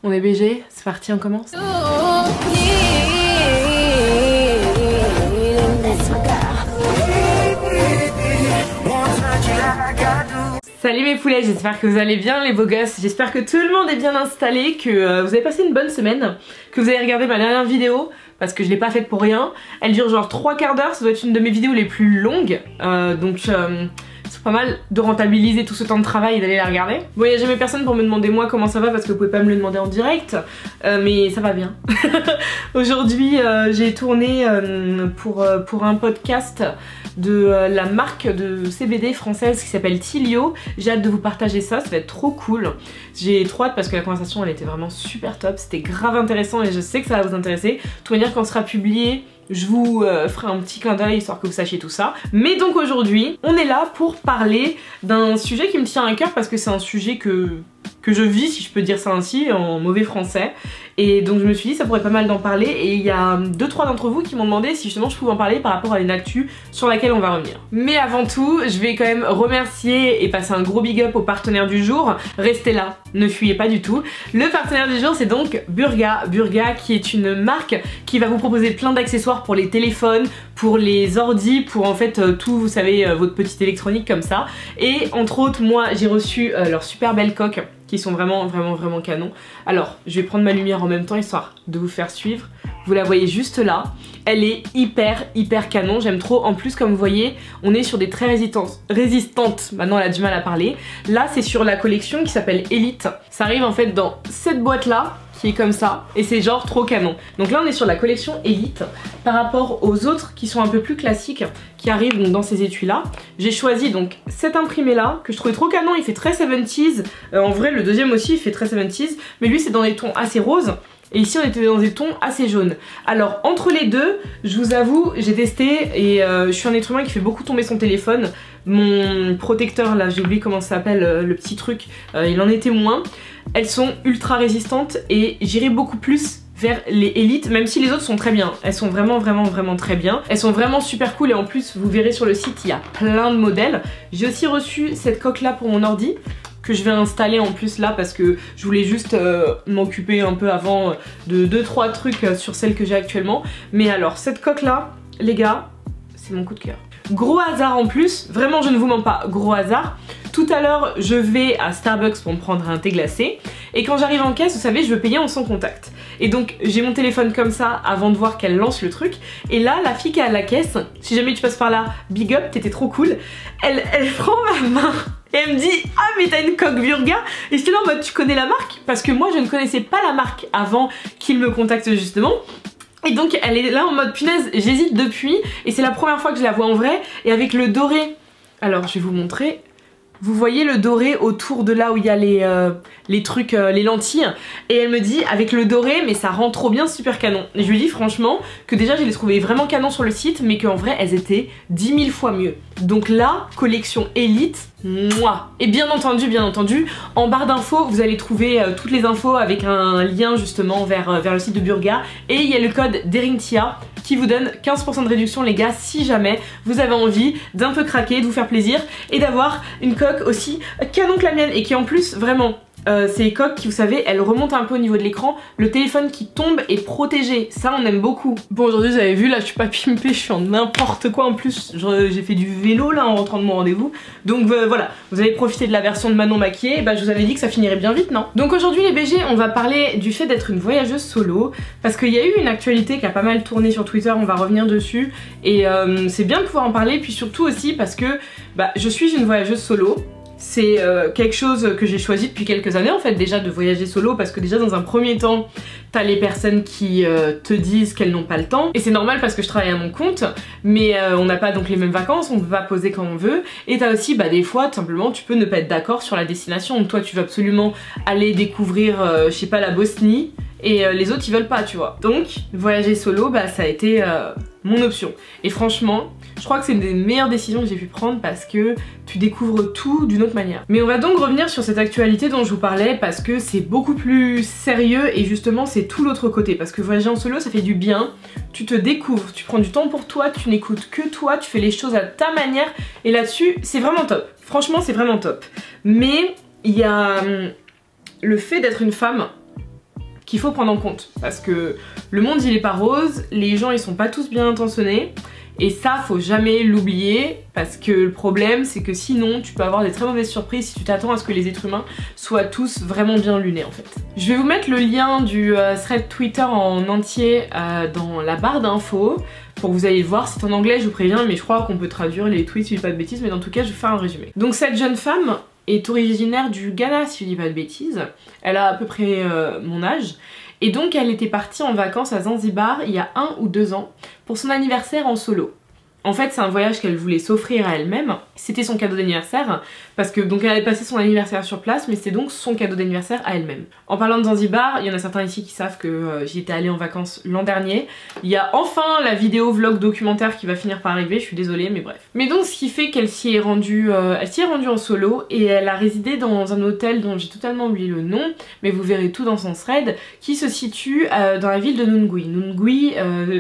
On est BG, c'est parti, on commence. Salut mes poulets, j'espère que vous allez bien les beaux gosses, j'espère que tout le monde est bien installé, que vous avez passé une bonne semaine, que vous avez regardé ma dernière vidéo, parce que je l'ai pas faite pour rien. Elle dure genre 3/4 d'heure, ça doit être une de mes vidéos les plus longues, donc c'est pas mal de rentabiliser tout ce temps de travail et d'aller la regarder. Bon, il n'y a jamais personne pour me demander moi comment ça va parce que vous pouvez pas me le demander en direct, mais ça va bien. Aujourd'hui j'ai tourné pour un podcast de la marque de CBD française qui s'appelle Tilio. J'ai hâte de vous partager ça, ça va être trop cool. J'ai trop hâte parce que la conversation elle était vraiment super top, c'était grave intéressant et je sais que ça va vous intéresser. De toute manière quand ce sera publié, je vous ferai un petit clin d'œil histoire que vous sachiez tout ça. Mais donc aujourd'hui, on est là pour parler d'un sujet qui me tient à cœur parce que c'est un sujet que je vis, si je peux dire ça ainsi, en mauvais français. Et donc je me suis dit ça pourrait pas mal d'en parler et il y a 2-3 d'entre vous qui m'ont demandé si justement je pouvais en parler par rapport à une actu sur laquelle on va revenir. Mais avant tout, je vais quand même remercier et passer un gros big up au partenaire du jour. Restez là, ne fuyez pas du tout. Le partenaire du jour c'est donc Burga. Burga qui est une marque qui va vous proposer plein d'accessoires pour les téléphones, pour les ordis, pour en fait tout, vous savez, votre petite électronique comme ça. Et entre autres, moi j'ai reçu leur super belle coque qui sont vraiment canon. Alors je vais prendre ma lumière en même temps histoire de vous faire suivre. Vous la voyez juste là, elle est hyper canon, j'aime trop. En plus comme vous voyez, on est sur des très résistantes, maintenant elle a du mal à parler. Là c'est sur la collection qui s'appelle Elite. Ça arrive en fait dans cette boîte là qui est comme ça et c'est genre trop canon. Donc là on est sur la collection Elite par rapport aux autres qui sont un peu plus classiques qui arrivent donc dans ces étuis là. J'ai choisi donc cet imprimé là que je trouvais trop canon, il fait très 70s. En vrai le deuxième aussi il fait très 70s mais lui c'est dans des tons assez roses. Et ici on était dans des tons assez jaunes. Alors entre les deux, je vous avoue, j'ai testé et je suis un être humain qui fait beaucoup tomber son téléphone. Mon protecteur là, j'ai oublié comment ça s'appelle, le petit truc, il en était moins. Elles sont ultra résistantes et j'irai beaucoup plus vers les élites, même si les autres sont très bien. Elles sont vraiment très bien. Elles sont vraiment super cool et en plus vous verrez sur le site il y a plein de modèles. J'ai aussi reçu cette coque là pour mon ordi que je vais installer en plus là parce que je voulais juste m'occuper un peu avant de 2-3 trucs sur celle que j'ai actuellement. Mais alors cette coque là, les gars, c'est mon coup de cœur. Gros hasard en plus, vraiment je ne vous mens pas, gros hasard. Tout à l'heure je vais à Starbucks pour me prendre un thé glacé et quand j'arrive en caisse vous savez je veux payer en sans contact. Et donc j'ai mon téléphone comme ça avant de voir qu'elle lance le truc et là la fille qui est à la caisse, si jamais tu passes par là, big up, t'étais trop cool, elle prend ma main et elle me dit « Ah mais t'as une coque Burga ?» Et j'étais là en mode « Tu connais la marque ?» Parce que moi je ne connaissais pas la marque avant qu'il me contacte justement. Et donc elle est là en mode punaise, j'hésite depuis et c'est la première fois que je la vois en vrai et avec le doré. Alors je vais vous montrer. Vous voyez le doré autour de là où il y a les trucs, les lentilles. Et elle me dit avec le doré mais ça rend trop bien, super canon. Et je lui dis franchement que déjà je les trouvais vraiment canon sur le site mais qu'en vrai elles étaient 10 000 fois mieux. Donc là, collection Elite, moi. Et bien entendu, en barre d'infos vous allez trouver toutes les infos avec un lien justement vers le site de Burga. Et il y a le code DERINGTIA qui vous donne 15% de réduction les gars si jamais vous avez envie d'un peu craquer, de vous faire plaisir et d'avoir une coque aussi canon que la mienne et qui en plus vraiment ces coques qui vous savez elles remontent un peu au niveau de l'écran, le téléphone qui tombe est protégé, ça on aime beaucoup. Bon aujourd'hui vous avez vu là je suis pas pimpée, je suis en n'importe quoi en plus, j'ai fait du vélo là en rentrant de mon rendez-vous. Donc voilà, vous avez profité de la version de Manon maquillée, et bah je vous avais dit que ça finirait bien vite non? Donc aujourd'hui les BG on va parler du fait d'être une voyageuse solo parce qu'il y a eu une actualité qui a pas mal tourné sur Twitter, on va revenir dessus et c'est bien de pouvoir en parler puis surtout aussi parce que bah, je suis une voyageuse solo. C'est quelque chose que j'ai choisi depuis quelques années en fait déjà de voyager solo parce que déjà dans un premier temps t'as les personnes qui te disent qu'elles n'ont pas le temps et c'est normal parce que je travaille à mon compte mais on n'a pas donc les mêmes vacances, on peut pas poser quand on veut et t'as aussi bah des fois tout simplement tu peux ne pas être d'accord sur la destination donc toi tu veux absolument aller découvrir je sais pas la Bosnie et les autres ils veulent pas tu vois. Donc voyager solo bah ça a été mon option et franchement je crois que c'est une des meilleures décisions que j'ai pu prendre parce que tu découvres tout d'une autre manière. Mais on va donc revenir sur cette actualité dont je vous parlais parce que c'est beaucoup plus sérieux et justement c'est tout l'autre côté parce que voyager en solo ça fait du bien, tu te découvres, tu prends du temps pour toi, tu n'écoutes que toi, tu fais les choses à ta manière et là-dessus c'est vraiment top, franchement c'est vraiment top. Mais il y a le fait d'être une femme qu'il faut prendre en compte. Parce que le monde il est pas rose, les gens ils sont pas tous bien intentionnés. Et ça, faut jamais l'oublier, parce que le problème, c'est que sinon, tu peux avoir des très mauvaises surprises si tu t'attends à ce que les êtres humains soient tous vraiment bien lunés, en fait. Je vais vous mettre le lien du thread Twitter en entier dans la barre d'infos, pour que vous allez le voir. C'est en anglais, je vous préviens, mais je crois qu'on peut traduire les tweets si je dis pas de bêtises, mais dans tout cas, je vais faire un résumé. Donc cette jeune femme est originaire du Ghana, si je dis pas de bêtises. Elle a à peu près mon âge. Et donc elle était partie en vacances à Zanzibar il y a 1 ou 2 ans pour son anniversaire en solo. En fait c'est un voyage qu'elle voulait s'offrir à elle-même, c'était son cadeau d'anniversaire, parce que donc elle avait passé son anniversaire sur place, mais c'était donc son cadeau d'anniversaire à elle-même. En parlant de Zanzibar, il y en a certains ici qui savent que j'y étais allée en vacances l'an dernier. Il y a enfin la vidéo vlog documentaire qui va finir par arriver, je suis désolée mais bref. Mais donc ce qui fait qu'elle s'y est rendue en solo, et elle a résidé dans un hôtel dont j'ai totalement oublié le nom, mais vous verrez tout dans son thread, qui se situe dans la ville de Nungwi. Nungwi,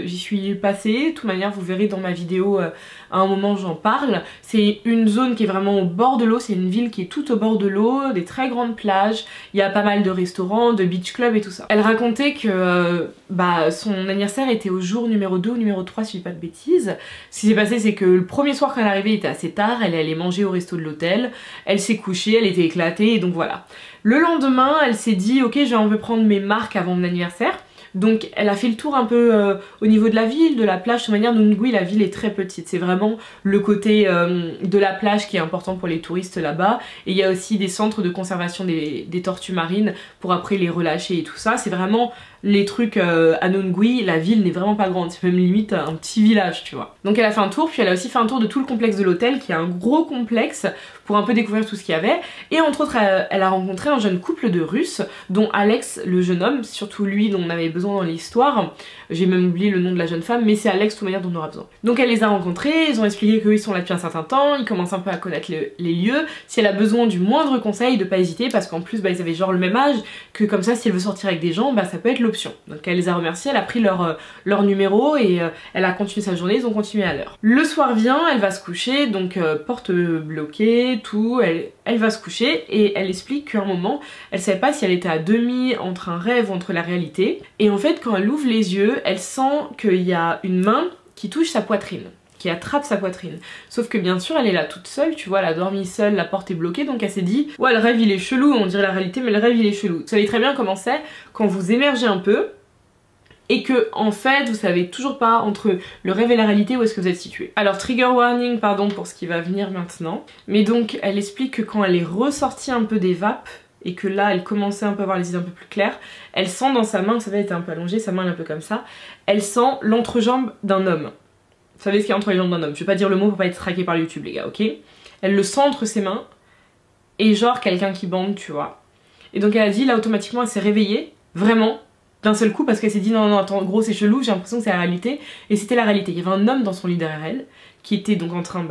j'y suis passée, de toute manière vous verrez dans ma vidéo à un moment j'en parle. C'est une zone qui est vraiment au bord de l'eau, c'est une ville qui est tout au bord de l'eau, des très grandes plages, il y a pas mal de restaurants, de beach clubs et tout ça. Elle racontait que son anniversaire était au jour numéro 2 ou numéro 3 si je dis pas de bêtises. Ce qui s'est passé c'est que le premier soir quand elle est arrivée il était assez tard, elle est allée manger au resto de l'hôtel, elle s'est couchée, elle était éclatée et donc voilà. Le lendemain elle s'est dit ok je vais un peu prendre mes marques avant mon anniversaire. Donc elle a fait le tour un peu au niveau de la ville, de la plage. De toute manière, Nungwi, la ville est très petite. C'est vraiment le côté de la plage qui est important pour les touristes là-bas. Et il y a aussi des centres de conservation des tortues marines pour après les relâcher et tout ça. C'est vraiment les trucs à Nungwi. La ville n'est vraiment pas grande. C'est même limite un petit village, tu vois. Donc elle a fait un tour, puis elle a aussi fait un tour de tout le complexe de l'hôtel, qui est un gros complexe, pour un peu découvrir tout ce qu'il y avait. Et entre autres, elle a rencontré un jeune couple de Russes, dont Alex, le jeune homme, surtout lui dont on avait besoin dans l'histoire. J'ai même oublié le nom de la jeune femme, mais c'est Alex de toute manière dont on aura besoin. Donc elle les a rencontrés, ils ont expliqué qu'ils sont là depuis un certain temps, ils commencent un peu à connaître les lieux. Si elle a besoin du moindre conseil, de pas hésiter, parce qu'en plus ils avaient genre le même âge, que comme ça si elle veut sortir avec des gens, ça peut être l'option. Donc elle les a remerciés, elle a pris leur numéro et elle a continué sa journée, ils ont continué à l'heure. Le soir vient, elle va se coucher, donc porte bloquée, tout, elle va se coucher et elle explique qu'à un moment, elle savait pas si elle était à demi entre un rêve ou entre la réalité. Et en fait quand elle ouvre les yeux, elle sent qu'il y a une main qui touche sa poitrine, qui attrape sa poitrine. Sauf que bien sûr elle est là toute seule, tu vois, elle a dormi seule, la porte est bloquée, donc elle s'est dit ouais le rêve il est chelou, on dirait la réalité mais le rêve il est chelou. Vous savez très bien comment c'est quand vous émergez un peu et que en fait vous savez toujours pas entre le rêve et la réalité où est-ce que vous êtes situé. Alors trigger warning pardon pour ce qui va venir maintenant, mais donc elle explique que quand elle est ressortie un peu des vapes et que là elle commençait un peu à avoir les idées un peu plus claires, elle sent dans sa main, vous savez elle était un peu allongée, sa main elle est un peu comme ça, elle sent l'entrejambe d'un homme. Vous savez ce qu'il y a entre les jambes d'un homme, je vais pas dire le mot pour pas être traqué par YouTube les gars, ok? Elle le sent entre ses mains et genre quelqu'un qui bande, tu vois. Et donc elle a dit là automatiquement elle s'est réveillée, vraiment, d'un seul coup parce qu'elle s'est dit non non attends gros c'est chelou, j'ai l'impression que c'est la réalité. Et c'était la réalité, il y avait un homme dans son lit derrière elle qui était donc en train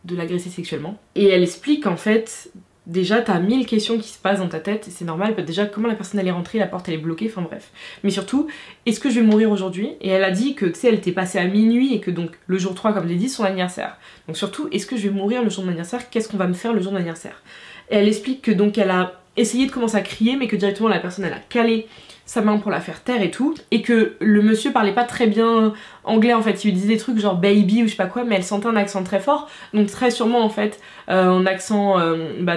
de l'agresser sexuellement. Et elle explique en fait, déjà t'as 1000 questions qui se passent dans ta tête et c'est normal, déjà comment la personne elle est rentrée, la porte elle est bloquée, enfin bref. Mais surtout, est-ce que je vais mourir aujourd'hui? Et elle a dit que tu sais elle était passée à minuit et que donc le jour 3 comme j'ai dit son anniversaire. Donc surtout est-ce que je vais mourir le jour de mon anniversaire, qu'est-ce qu'on va me faire le jour de mon anniversaire? Et elle explique que donc elle a essayé de commencer à crier mais que directement la personne elle a calé sa main pour la faire taire et tout, et que le monsieur parlait pas très bien anglais en fait, il lui disait des trucs genre baby ou je sais pas quoi, mais elle sentait un accent très fort, donc très sûrement en fait un accent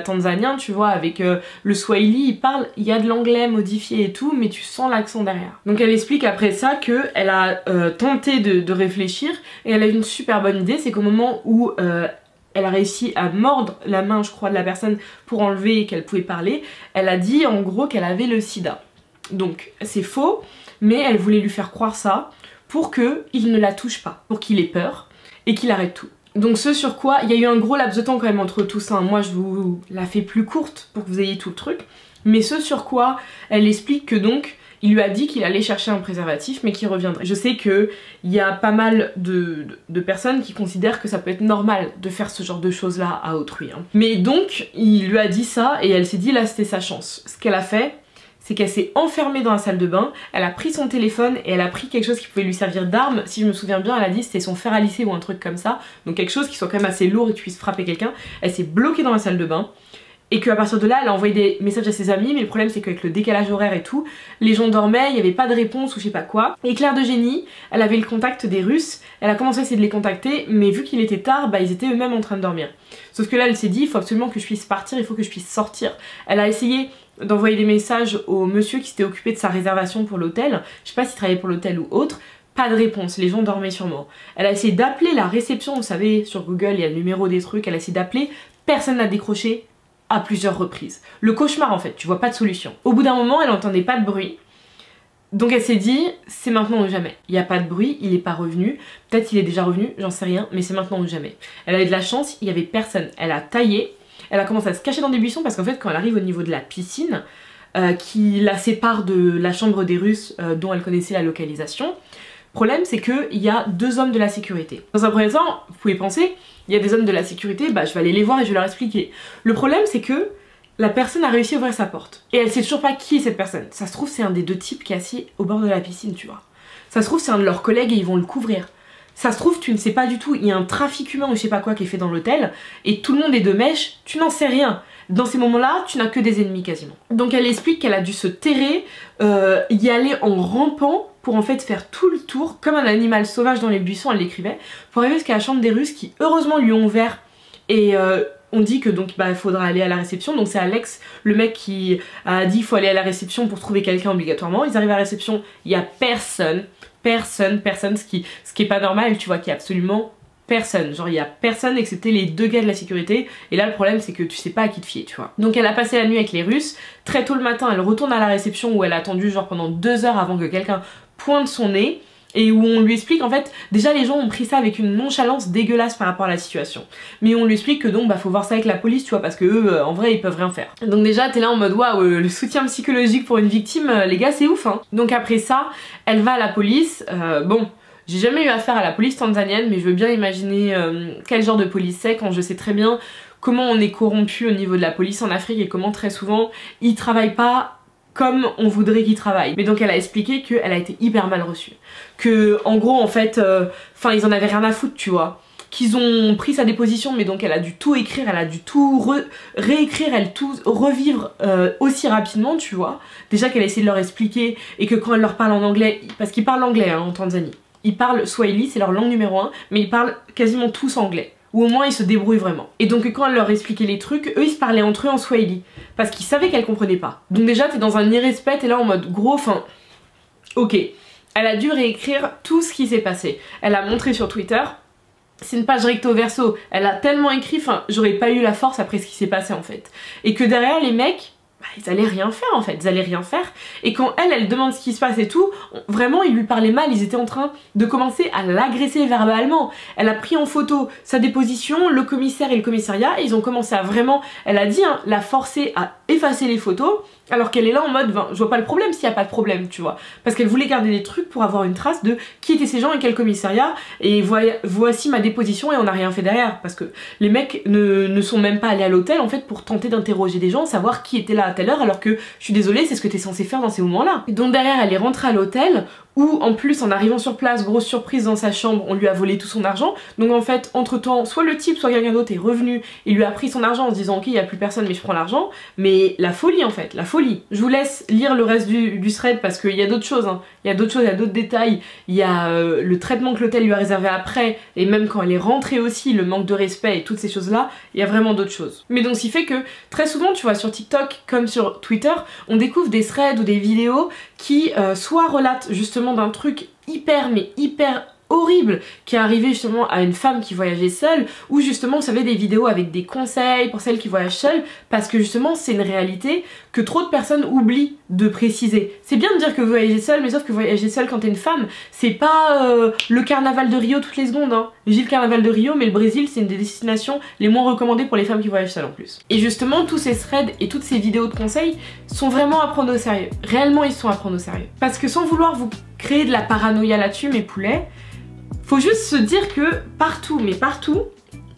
tanzanien tu vois, avec le swahili, il y a de l'anglais modifié et tout, mais tu sens l'accent derrière. Donc elle explique après ça que elle a tenté de réfléchir et elle a eu une super bonne idée, c'est qu'au moment où elle a réussi à mordre la main je crois de la personne pour enlever qu'elle pouvait parler, elle a dit en gros qu'elle avait le sida. Donc c'est faux, mais elle voulait lui faire croire ça pour qu'il ne la touche pas, pour qu'il ait peur et qu'il arrête tout. Donc ce sur quoi, il y a eu un gros laps de temps quand même entre tout ça, moi je vous la fais plus courte pour que vous ayez tout le truc, mais ce sur quoi elle explique que donc il lui a dit qu'il allait chercher un préservatif mais qu'il reviendrait. Je sais qu'il y a pas mal de personnes qui considèrent que ça peut être normal de faire ce genre de choses là à autrui. Hein. Mais donc il lui a dit ça et elle s'est dit là c'était sa chance. Ce qu'elle a fait, c'est qu'elle s'est enfermée dans la salle de bain, elle a pris son téléphone et elle a pris quelque chose qui pouvait lui servir d'arme. Si je me souviens bien, elle a dit c'était son fer à lisser ou un truc comme ça, donc quelque chose qui soit quand même assez lourd et qui puisse frapper quelqu'un. Elle s'est bloquée dans la salle de bain et qu'à partir de là elle a envoyé des messages à ses amis, mais le problème c'est qu'avec le décalage horaire et tout, les gens dormaient, il n'y avait pas de réponse ou je sais pas quoi. Et Claire de Génie, elle avait le contact des Russes, elle a commencé à essayer de les contacter, mais vu qu'il était tard, bah ils étaient eux-mêmes en train de dormir. Sauf que là elle s'est dit, il faut absolument que je puisse partir, il faut que je puisse sortir. Elle a essayé d'envoyer des messages au monsieur qui s'était occupé de sa réservation pour l'hôtel, je sais pas s'il travaillait pour l'hôtel ou autre. Pas de réponse, les gens dormaient sûrement. Elle a essayé d'appeler la réception, vous savez, sur Google, il y a le numéro des trucs, elle a essayé d'appeler, personne n'a décroché à plusieurs reprises. Le cauchemar en fait, tu vois pas de solution. Au bout d'un moment, elle entendait pas de bruit, donc elle s'est dit, c'est maintenant ou jamais. Il n'y a pas de bruit, il est pas revenu, peut-être il est déjà revenu, j'en sais rien, mais c'est maintenant ou jamais. Elle avait de la chance, il y avait personne. Elle a taillé, elle a commencé à se cacher dans des buissons parce qu'en fait, quand elle arrive au niveau de la piscine, qui la sépare de la chambre des Russes dont elle connaissait la localisation, le problème c'est qu'il y a 2 hommes de la sécurité. Dans un premier temps, vous pouvez penser, il y a des hommes de la sécurité, bah je vais aller les voir et je vais leur expliquer. Le problème c'est que la personne a réussi à ouvrir sa porte. Et elle sait toujours pas qui est cette personne. Ça se trouve c'est un des 2 types qui est assis au bord de la piscine, tu vois. Ça se trouve c'est un de leurs collègues et ils vont le couvrir. Ça se trouve tu ne sais pas du tout, il y a un trafic humain ou je sais pas quoi qui est fait dans l'hôtel et tout le monde est de mèche, tu n'en sais rien. Dans ces moments-là, tu n'as que des ennemis quasiment. Donc elle explique qu'elle a dû se terrer, y aller en rampant pour en fait faire tout le tour, comme un animal sauvage dans les buissons, elle l'écrivait, pour arriver jusqu'à la chambre des Russes qui heureusement lui ont ouvert et on dit que donc bah il faudra aller à la réception. Donc c'est Alex, le mec qui a dit il faut aller à la réception pour trouver quelqu'un obligatoirement. Ils arrivent à la réception, il y a personne, ce qui est pas normal, tu vois, qu'il y a absolument personne, genre il y a personne excepté les 2 gars de la sécurité et là le problème c'est que tu sais pas à qui te fier, tu vois. Donc elle a passé la nuit avec les Russes, très tôt le matin elle retourne à la réception où elle a attendu genre pendant 2 heures avant que quelqu'un pointe son nez et où on lui explique en fait, déjà les gens ont pris ça avec une nonchalance dégueulasse par rapport à la situation, mais on lui explique que donc bah faut voir ça avec la police, tu vois, parce que eux en vrai ils peuvent rien faire. Donc déjà t'es là en mode waouh, le soutien psychologique pour une victime, les gars c'est ouf hein. Donc après ça elle va à la police, bon j'ai jamais eu affaire à la police tanzanienne, mais je veux bien imaginer quel genre de police c'est quand je sais très bien comment on est corrompu au niveau de la police en Afrique et comment très souvent ils travaillent pas comme on voudrait qu'ils travaillent. Mais donc elle a expliqué qu'elle a été hyper mal reçue. Que en gros en fait, ils en avaient rien à foutre, tu vois. Qu'ils ont pris sa déposition, mais donc elle a dû tout écrire, elle a dû tout réécrire, elle tout revivre aussi rapidement, tu vois. Déjà qu'elle a essayé de leur expliquer et que quand elle leur parle en anglais, parce qu'ils parlent anglais hein, en Tanzanie. Ils parlent Swahili, c'est leur langue numéro 1, mais ils parlent quasiment tous anglais. Ou au moins ils se débrouillent vraiment. Et donc quand elle leur expliquait les trucs, eux ils se parlaient entre eux en Swahili. Parce qu'ils savaient qu'elle comprenait pas. Donc déjà t'es dans un irrespect, t'es là en mode gros, enfin... Ok. Elle a dû réécrire tout ce qui s'est passé. Elle a montré sur Twitter, c'est une page recto verso. Elle a tellement écrit, enfin j'aurais pas eu la force après ce qui s'est passé en fait. Et que derrière les mecs... bah, ils allaient rien faire en fait, ils allaient rien faire. Et quand elle demande ce qui se passe et tout, vraiment ils lui parlaient mal, ils étaient en train de commencer à l'agresser verbalement. Elle a pris en photo sa déposition, le commissaire et le commissariat, et ils ont commencé à vraiment, elle a dit, hein, la forcer à effacer les photos, alors qu'elle est là en mode, ben, je vois pas le problème s'il y a pas de problème, tu vois. Parce qu'elle voulait garder des trucs pour avoir une trace de qui étaient ces gens et quel commissariat, et voici ma déposition et on n'a rien fait derrière. Parce que les mecs ne sont même pas allés à l'hôtel en fait pour tenter d'interroger des gens, savoir qui était là à telle heure, alors que je suis désolée, c'est ce que t'es censé faire dans ces moments-là. Donc derrière, elle est rentrée à l'hôtel, où en plus en arrivant sur place, grosse surprise dans sa chambre, on lui a volé tout son argent. Donc en fait, entre temps, soit le type, soit quelqu'un d'autre est revenu et lui a pris son argent en se disant ok, il n'y a plus personne mais je prends l'argent. Mais la folie en fait, la folie. Je vous laisse lire le reste du thread parce qu'il y a d'autres choses, hein. Il y a d'autres choses, il y a d'autres détails. Il y a le traitement que l'hôtel lui a réservé après, et même quand elle est rentrée aussi, le manque de respect et toutes ces choses là, il y a vraiment d'autres choses. Mais donc ce qui fait que très souvent, tu vois, sur TikTok comme sur Twitter, on découvre des threads ou des vidéos qui soit relatent justement d'un truc hyper horrible qui est arrivé justement à une femme qui voyageait seule, ou justement vous savez des vidéos avec des conseils pour celles qui voyagent seules, parce que justement c'est une réalité que trop de personnes oublient de préciser. C'est bien de dire que vous voyagez seule, mais sauf que voyager seule quand t'es une femme, c'est pas le carnaval de Rio toutes les secondes, hein. J'ai le carnaval de Rio, mais le Brésil c'est une des destinations les moins recommandées pour les femmes qui voyagent seules en plus. Et justement tous ces threads et toutes ces vidéos de conseils sont vraiment à prendre au sérieux. Réellement ils sont à prendre au sérieux. Parce que sans vouloir vous créer de la paranoïa là-dessus mes poulets, faut juste se dire que partout, mais partout,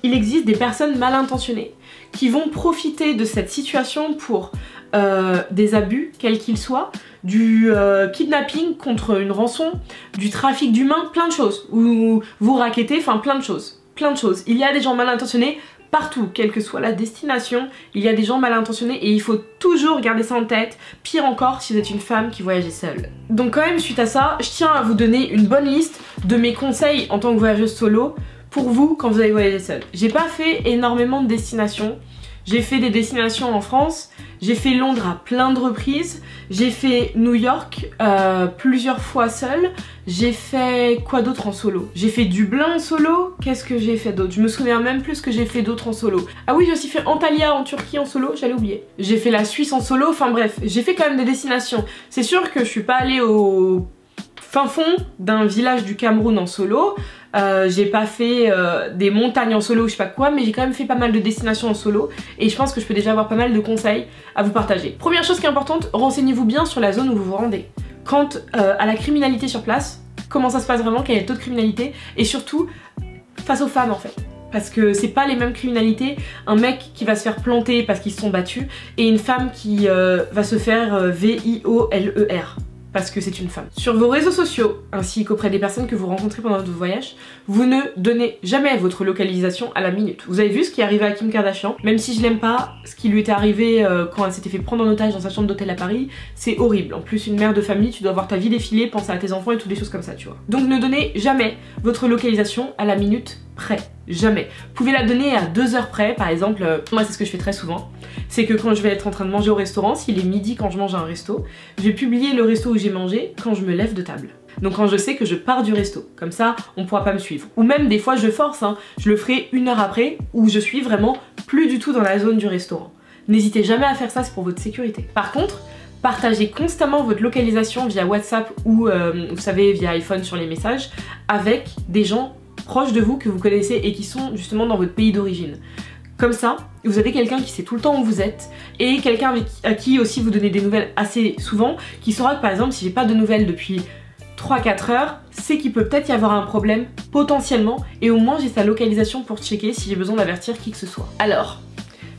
il existe des personnes mal intentionnées qui vont profiter de cette situation pour des abus, quels qu'ils soient, du kidnapping contre une rançon, du trafic d'humains, plein de choses, ou vous rackettez, enfin plein de choses. Plein de choses. Il y a des gens mal intentionnés Partout, quelle que soit la destination, il y a des gens mal intentionnés et il faut toujours garder ça en tête. Pire encore si vous êtes une femme qui voyageait seule. Donc quand même, suite à ça, je tiens à vous donner une bonne liste de mes conseils en tant que voyageuse solo pour vous quand vous allez voyager seule. J'ai pas fait énormément de destinations. J'ai fait des destinations en France, j'ai fait Londres à plein de reprises, j'ai fait New York plusieurs fois seule, j'ai fait quoi d'autre en solo? J'ai fait Dublin en solo, qu'est-ce que j'ai fait d'autre? Je me souviens même plus ce que j'ai fait d'autre en solo. Ah oui, j'ai aussi fait Antalya en Turquie en solo, j'allais oublier. J'ai fait la Suisse en solo, enfin bref, j'ai fait quand même des destinations. C'est sûr que je suis pas allée au fin fond d'un village du Cameroun en solo, j'ai pas fait des montagnes en solo ou je sais pas quoi, mais j'ai quand même fait pas mal de destinations en solo et je pense que je peux déjà avoir pas mal de conseils à vous partager. Première chose qui est importante, renseignez-vous bien sur la zone où vous vous rendez. Quant à la criminalité sur place, comment ça se passe vraiment, quel est le taux de criminalité et surtout face aux femmes en fait. Parce que c'est pas les mêmes criminalités, un mec qui va se faire planter parce qu'ils se sont battus et une femme qui va se faire VIOLER. Parce que c'est une femme. Sur vos réseaux sociaux, ainsi qu'auprès des personnes que vous rencontrez pendant votre voyage, vous ne donnez jamais votre localisation à la minute. Vous avez vu ce qui est arrivé à Kim Kardashian, même si je l'aime pas, ce qui lui était arrivé quand elle s'était fait prendre en otage dans sa chambre d'hôtel à Paris, c'est horrible. En plus, une mère de famille, tu dois voir ta vie défiler, penser à tes enfants et toutes des choses comme ça, tu vois. Donc ne donnez jamais votre localisation à la minute près. Jamais. Vous pouvez la donner à 2 heures près, par exemple, moi c'est ce que je fais très souvent, c'est que quand je vais être en train de manger au restaurant, s'il est midi quand je mange à un resto, je vais publier le resto où j'ai mangé quand je me lève de table. Donc quand je sais que je pars du resto, comme ça on pourra pas me suivre. Ou même des fois je force, hein, je le ferai 1 heure après, où je suis vraiment plus du tout dans la zone du restaurant. N'hésitez jamais à faire ça, c'est pour votre sécurité. Par contre, partagez constamment votre localisation via WhatsApp ou vous savez via iPhone sur les messages avec des gens proches de vous que vous connaissez et qui sont justement dans votre pays d'origine. Comme ça, vous avez quelqu'un qui sait tout le temps où vous êtes et quelqu'un à qui aussi vous donnez des nouvelles assez souvent, qui saura que par exemple si j'ai pas de nouvelles depuis 3-4 heures, c'est qu'il peut peut-être y avoir un problème potentiellement et au moins j'ai sa localisation pour checker si j'ai besoin d'avertir qui que ce soit. Alors,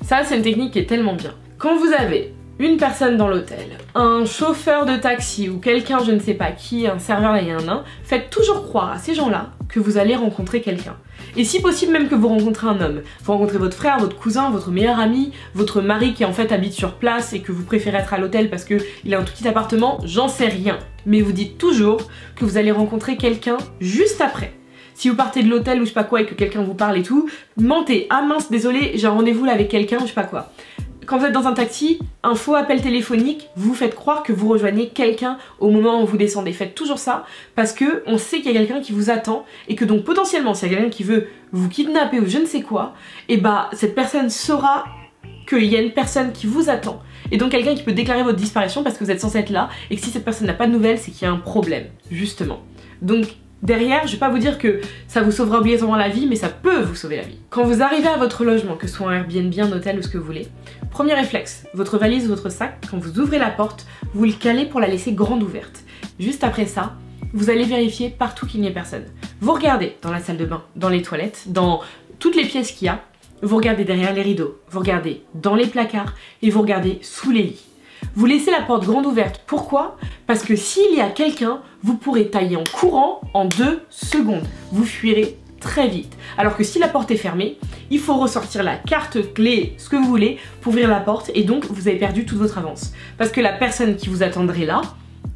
ça c'est une technique qui est tellement bien. Quand vous avez une personne dans l'hôtel, un chauffeur de taxi ou quelqu'un je ne sais pas qui, un serveur et un nain, faites toujours croire à ces gens-là que vous allez rencontrer quelqu'un. Et si possible même que vous rencontrez un homme. Vous rencontrez votre frère, votre cousin, votre meilleur ami, votre mari qui en fait habite sur place et que vous préférez être à l'hôtel parce qu'il a un tout petit appartement, j'en sais rien. Mais vous dites toujours que vous allez rencontrer quelqu'un juste après. Si vous partez de l'hôtel ou je sais pas quoi et que quelqu'un vous parle et tout, mentez. Ah mince, désolé, j'ai un rendez-vous là avec quelqu'un ou je sais pas quoi. Quand vous êtes dans un taxi, un faux appel téléphonique, vous faites croire que vous rejoignez quelqu'un au moment où vous descendez. Faites toujours ça parce que on sait qu'il y a quelqu'un qui vous attend et que donc potentiellement s'il y a quelqu'un qui veut vous kidnapper ou je ne sais quoi, et bah cette personne saura qu'il y a une personne qui vous attend et donc quelqu'un qui peut déclarer votre disparition parce que vous êtes censé être là et que si cette personne n'a pas de nouvelles, c'est qu'il y a un problème, justement. Donc derrière, je vais pas vous dire que ça vous sauvera obligatoirement la vie, mais ça peut vous sauver la vie. Quand vous arrivez à votre logement, que ce soit un Airbnb, un hôtel ou ce que vous voulez, premier réflexe, votre valise ou votre sac, quand vous ouvrez la porte, vous le calez pour la laisser grande ouverte. Juste après ça, vous allez vérifier partout qu'il n'y ait personne. Vous regardez dans la salle de bain, dans les toilettes, dans toutes les pièces qu'il y a, vous regardez derrière les rideaux, vous regardez dans les placards et vous regardez sous les lits. Vous laissez la porte grande ouverte. Pourquoi? Parce que s'il y a quelqu'un, vous pourrez tailler en courant en 2 secondes. Vous fuirez très vite. Alors que si la porte est fermée, il faut ressortir la carte, clé, ce que vous voulez pour ouvrir la porte et donc vous avez perdu toute votre avance. Parce que la personne qui vous attendrait là,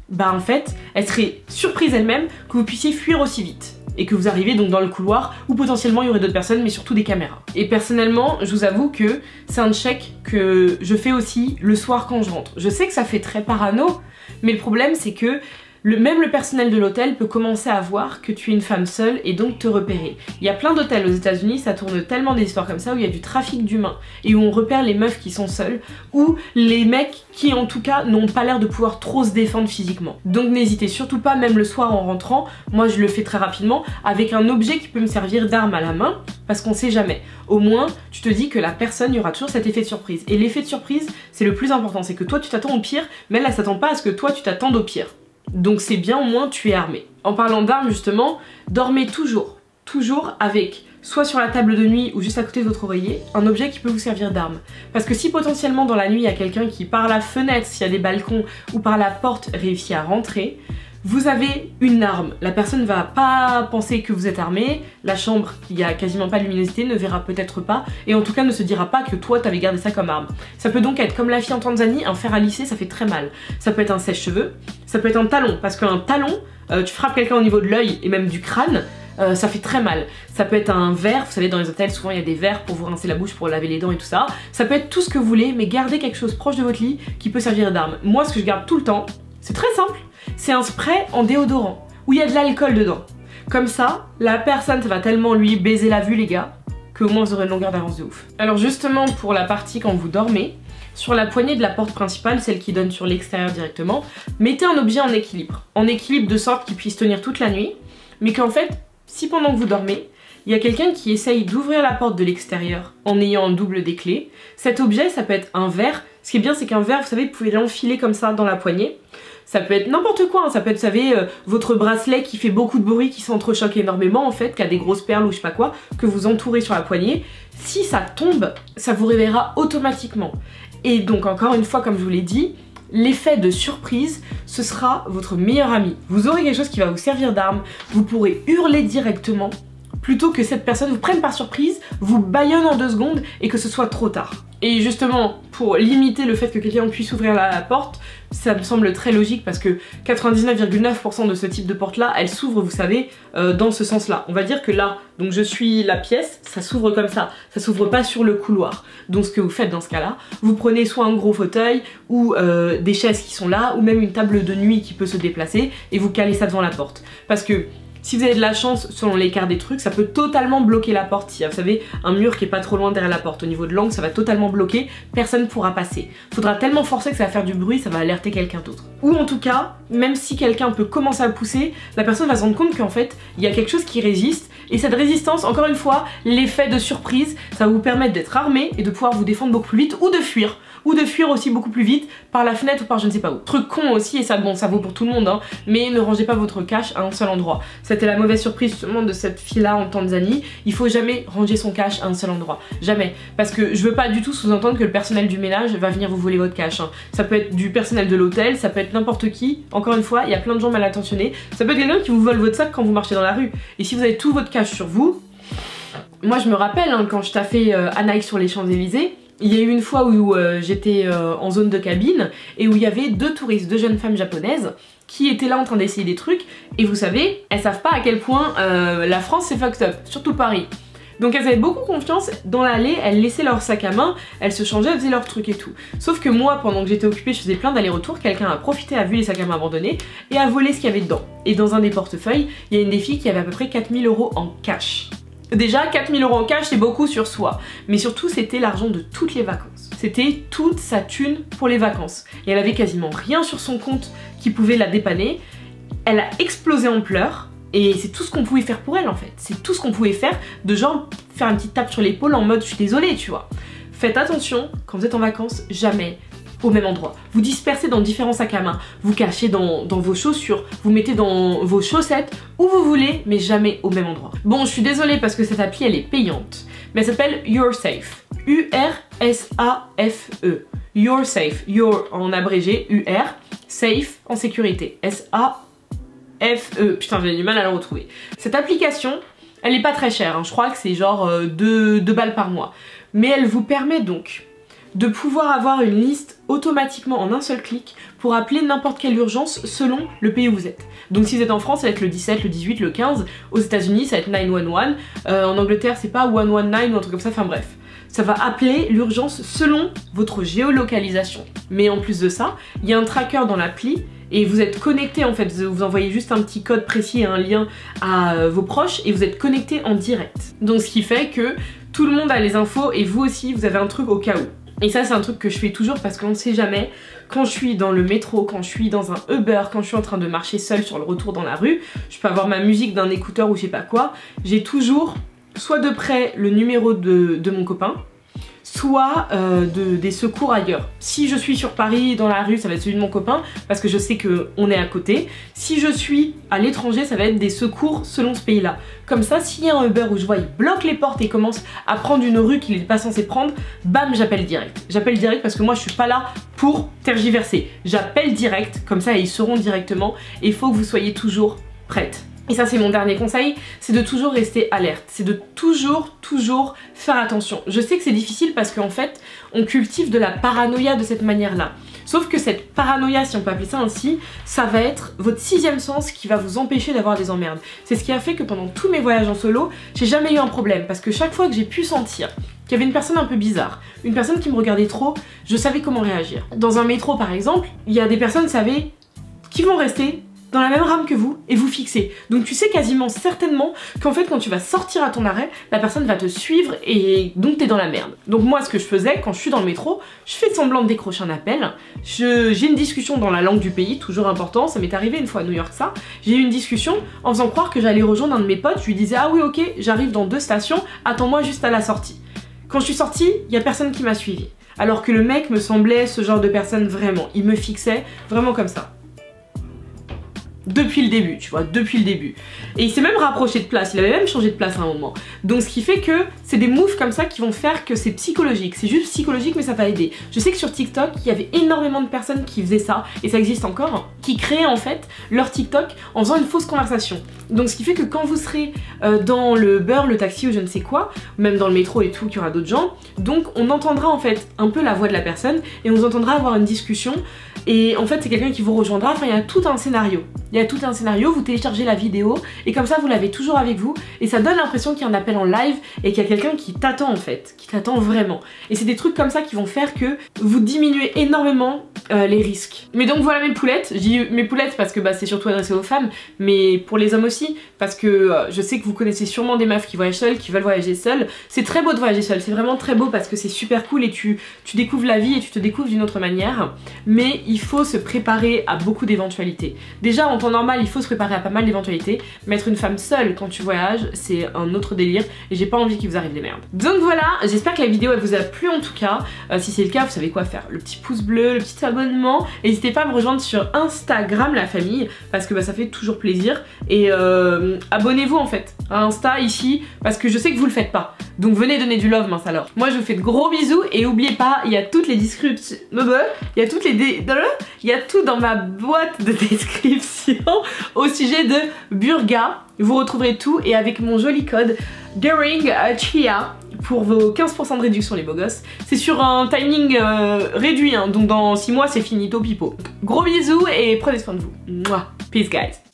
bah en fait, elle serait surprise elle-même que vous puissiez fuir aussi vite. Et que vous arrivez donc dans le couloir où potentiellement il y aurait d'autres personnes mais surtout des caméras. Et personnellement, je vous avoue que c'est un check que je fais aussi le soir quand je rentre. Je sais que ça fait très parano, mais le problème c'est que même le personnel de l'hôtel peut commencer à voir que tu es une femme seule et donc te repérer. Il y a plein d'hôtels aux États-Unis, ça tourne tellement des histoires comme ça où il y a du trafic d'humains et où on repère les meufs qui sont seules ou les mecs qui en tout cas n'ont pas l'air de pouvoir trop se défendre physiquement. Donc n'hésitez surtout pas, même le soir en rentrant, moi je le fais très rapidement, avec un objet qui peut me servir d'arme à la main parce qu'on sait jamais. Au moins tu te dis que la personne, il y aura toujours cet effet de surprise. Et l'effet de surprise c'est le plus important, c'est que toi tu t'attends au pire mais elle s'attend pas à ce que toi tu t'attendes au pire. Donc c'est bien, au moins tu es armé. En parlant d'armes justement, dormez toujours avec, soit sur la table de nuit ou juste à côté de votre oreiller, un objet qui peut vous servir d'arme. Parce que si potentiellement dans la nuit il y a quelqu'un qui par la fenêtre, s'il y a des balcons, ou par la porte réussit à rentrer, vous avez une arme. La personne va pas penser que vous êtes armé, la chambre qui a quasiment pas de luminosité ne verra peut-être pas, et en tout cas ne se dira pas que toi t'avais gardé ça comme arme. Ça peut donc être comme la fille en Tanzanie, un fer à lisser ça fait très mal. Ça peut être un sèche-cheveux, ça peut être un talon, parce qu'un talon, tu frappes quelqu'un au niveau de l'œil et même du crâne, ça fait très mal. Ça peut être un verre, vous savez dans les hôtels souvent il y a des verres pour vous rincer la bouche, pour laver les dents et tout ça. Ça peut être tout ce que vous voulez, mais gardez quelque chose proche de votre lit qui peut servir d'arme. Moi ce que je garde tout le temps, c'est très simple, c'est un spray en déodorant, où il y a de l'alcool dedans. Comme ça, la personne, ça va tellement lui baiser la vue les gars, qu'au moins vous aurez une longueur d'avance de ouf. Alors justement pour la partie quand vous dormez, sur la poignée de la porte principale, celle qui donne sur l'extérieur directement, mettez un objet en équilibre. En équilibre de sorte qu'il puisse tenir toute la nuit, mais qu'en fait, si pendant que vous dormez, il y a quelqu'un qui essaye d'ouvrir la porte de l'extérieur en ayant un double des clés, cet objet ça peut être un verre. Ce qui est bien c'est qu'un verre, vous savez, vous pouvez l'enfiler comme ça dans la poignée. Ça peut être n'importe quoi, hein. Ça peut être, vous savez, votre bracelet qui fait beaucoup de bruit, qui s'entrechoque énormément en fait, qui a des grosses perles ou je sais pas quoi, que vous entourez sur la poignée. Si ça tombe, ça vous réveillera automatiquement. Et donc encore une fois, comme je vous l'ai dit, l'effet de surprise, ce sera votre meilleur ami. Vous aurez quelque chose qui va vous servir d'arme, vous pourrez hurler directement, plutôt que cette personne vous prenne par surprise, vous bâillonne en 2 secondes et que ce soit trop tard. Et justement, pour limiter le fait que quelqu'un puisse ouvrir la porte, ça me semble très logique parce que 99,9% de ce type de porte-là, elle s'ouvre, vous savez, dans ce sens-là. On va dire que là, donc je suis la pièce, ça s'ouvre comme ça s'ouvre pas sur le couloir. Donc ce que vous faites dans ce cas-là, vous prenez soit un gros fauteuil ou des chaises qui sont là, ou même une table de nuit qui peut se déplacer et vous calez ça devant la porte. Parce que si vous avez de la chance, selon l'écart des trucs, ça peut totalement bloquer la porte. S'il y a, vous savez, un mur qui est pas trop loin derrière la porte, au niveau de l'angle, ça va totalement bloquer, personne ne pourra passer. Faudra tellement forcer que ça va faire du bruit, ça va alerter quelqu'un d'autre. Ou en tout cas, même si quelqu'un peut commencer à pousser, la personne va se rendre compte qu'en fait, il y a quelque chose qui résiste, et cette résistance, encore une fois, l'effet de surprise, ça va vous permettre d'être armé et de pouvoir vous défendre beaucoup plus vite, ou de fuir aussi beaucoup plus vite par la fenêtre ou par je ne sais pas où. Truc con aussi, et ça, bon, ça vaut pour tout le monde, hein, mais ne rangez pas votre cash à un seul endroit. C'était la mauvaise surprise justement de cette fille-là en Tanzanie. Il faut jamais ranger son cash à un seul endroit. Jamais. Parce que je veux pas du tout sous-entendre que le personnel du ménage va venir vous voler votre cash. Hein. Ça peut être du personnel de l'hôtel, ça peut être n'importe qui. Encore une fois, il y a plein de gens mal intentionnés. Ça peut être quelqu'un qui vous vole votre sac quand vous marchez dans la rue. Et si vous avez tout votre cash sur vous, moi je me rappelle hein, quand je taffais à Nike sur les Champs-Élysées, il y a eu une fois où j'étais en zone de cabine et où il y avait 2 touristes, 2 jeunes femmes japonaises qui étaient là en train d'essayer des trucs et vous savez, elles savent pas à quel point la France c'est fucked up, surtout Paris. Donc elles avaient beaucoup confiance, dans l'allée elles laissaient leur sac à main, elles se changeaient, elles faisaient leurs trucs et tout. Sauf que moi pendant que j'étais occupée je faisais plein d'allers-retours, quelqu'un a profité, a vu les sacs à main abandonnés et a volé ce qu'il y avait dedans. Et dans un des portefeuilles, il y a une des filles qui avait à peu près 4000 € en cash. Déjà 4000 € en cash c'est beaucoup sur soi, mais surtout c'était l'argent de toutes les vacances. C'était toute sa thune pour les vacances. Et elle avait quasiment rien sur son compte qui pouvait la dépanner. Elle a explosé en pleurs et c'est tout ce qu'on pouvait faire pour elle en fait. C'est tout ce qu'on pouvait faire, de genre faire une petite tape sur l'épaule en mode je suis désolée tu vois. Faites attention quand vous êtes en vacances, jamais au même endroit. Vous dispersez dans différents sacs à main, vous cachez dans vos chaussures, vous mettez dans vos chaussettes, où vous voulez, mais jamais au même endroit. Bon, je suis désolée parce que cette appli elle est payante, mais elle s'appelle YourSafe. U-R-S-A-F-E. YourSafe. Your en abrégé, U-R, Safe en sécurité. S-A-F-E. Putain, j'ai du mal à le retrouver. Cette application, elle est pas très chère, hein. Je crois que c'est genre 2 balles par mois. Mais elle vous permet donc de pouvoir avoir une liste automatiquement en un seul clic pour appeler n'importe quelle urgence selon le pays où vous êtes. Donc si vous êtes en France, ça va être le 17, le 18, le 15. Aux États-Unis, ça va être 911. En Angleterre, c'est pas 119 ou un truc comme ça, enfin bref. Ça va appeler l'urgence selon votre géolocalisation. Mais en plus de ça, il y a un tracker dans l'appli et vous êtes connecté en fait. Vous envoyez juste un petit code précis et un lien à vos proches et vous êtes connecté en direct. Donc ce qui fait que tout le monde a les infos et vous aussi, vous avez un truc au cas où. Et ça c'est un truc que je fais toujours parce qu'on ne sait jamais, quand je suis dans le métro, quand je suis dans un Uber, quand je suis en train de marcher seule sur le retour dans la rue, je peux avoir ma musique d'un écouteur ou je sais pas quoi, j'ai toujours soit de près le numéro de mon copain, soit des secours ailleurs. Si je suis sur Paris, dans la rue, ça va être celui de mon copain, parce que je sais qu'on est à côté. Si je suis à l'étranger, ça va être des secours selon ce pays-là. Comme ça, s'il y a un Uber où je vois il bloque les portes et commence à prendre une rue qu'il n'est pas censé prendre, bam, j'appelle direct. J'appelle direct parce que moi je suis pas là pour tergiverser. J'appelle direct, comme ça ils sauront directement, et il faut que vous soyez toujours prête. Et ça c'est mon dernier conseil, c'est de toujours rester alerte, c'est de toujours faire attention. Je sais que c'est difficile parce qu'en fait on cultive de la paranoïa de cette manière-là. Sauf que cette paranoïa, si on peut appeler ça ainsi, ça va être votre 6e sens qui va vous empêcher d'avoir des emmerdes. C'est ce qui a fait que pendant tous mes voyages en solo, j'ai jamais eu un problème parce que chaque fois que j'ai pu sentir qu'il y avait une personne un peu bizarre, une personne qui me regardait trop, je savais comment réagir. Dans un métro par exemple, il y a des personnes, vous savez, qui vont rester dans la même rame que vous et vous fixer. Donc tu sais quasiment certainement qu'en fait quand tu vas sortir à ton arrêt, la personne va te suivre et donc t'es dans la merde. Donc moi ce que je faisais quand je suis dans le métro, je fais semblant de décrocher un appel, j'ai une discussion dans la langue du pays, toujours important, ça m'est arrivé une fois à New York ça, j'ai eu une discussion en faisant croire que j'allais rejoindre un de mes potes, je lui disais ah oui ok j'arrive dans 2 stations, attends-moi juste à la sortie. Quand je suis sortie, il y a personne qui m'a suivi. Alors que le mec me semblait ce genre de personne vraiment, il me fixait vraiment comme ça. Depuis le début, tu vois, depuis le début. Et il s'est même rapproché de place, il avait même changé de place à un moment. Donc ce qui fait que c'est des moves comme ça qui vont faire que c'est psychologique. C'est juste psychologique mais ça va aider. Je sais que sur TikTok, il y avait énormément de personnes qui faisaient ça, et ça existe encore, qui créaient en fait leur TikTok en faisant une fausse conversation. Donc ce qui fait que quand vous serez dans le Uber, le taxi ou je ne sais quoi, même dans le métro et tout, qu'il y aura d'autres gens, donc on entendra en fait un peu la voix de la personne et on vous entendra avoir une discussion. Et en fait c'est quelqu'un qui vous rejoindra, enfin il y a tout un scénario. Il y a tout un scénario, vous téléchargez la vidéo et comme ça vous l'avez toujours avec vous et ça donne l'impression qu'il y a un appel en live et qu'il y a quelqu'un qui t'attend en fait, qui t'attend vraiment. Et c'est des trucs comme ça qui vont faire que vous diminuez énormément les risques. Mais donc voilà mes poulettes, je dis mes poulettes parce que bah, c'est surtout adressé aux femmes, mais pour les hommes aussi, parce que je sais que vous connaissez sûrement des meufs qui voyagent seules, qui veulent voyager seules. C'est très beau de voyager seule, c'est vraiment très beau parce que c'est super cool et tu découvres la vie et tu te découvres d'une autre manière, mais il faut se préparer à beaucoup d'éventualités. Déjà en temps normal il faut se préparer à pas mal d'éventualités, mais être une femme seule quand tu voyages c'est un autre délire et j'ai pas envie qu'il vous arrive des merdes. Donc voilà, j'espère que la vidéo elle vous a plu en tout cas. Si c'est le cas vous savez quoi faire, le petit pouce bleu, le petit abonnement, n'hésitez pas à me rejoindre sur Instagram la famille parce que bah, ça fait toujours plaisir et abonnez-vous en fait à Insta ici parce que je sais que vous le faites pas. Donc venez donner du love mince alors. Moi je vous fais de gros bisous et oubliez pas, il y a toutes les descriptions, il y a tout dans ma boîte de description au sujet de Burga. Vous retrouverez tout et avec mon joli code DaringChia pour vos 15% de réduction les beaux gosses. C'est sur un timing réduit hein, donc dans 6 mois c'est finito pipo. Gros bisous et prenez soin de vous. Mouah. Peace guys.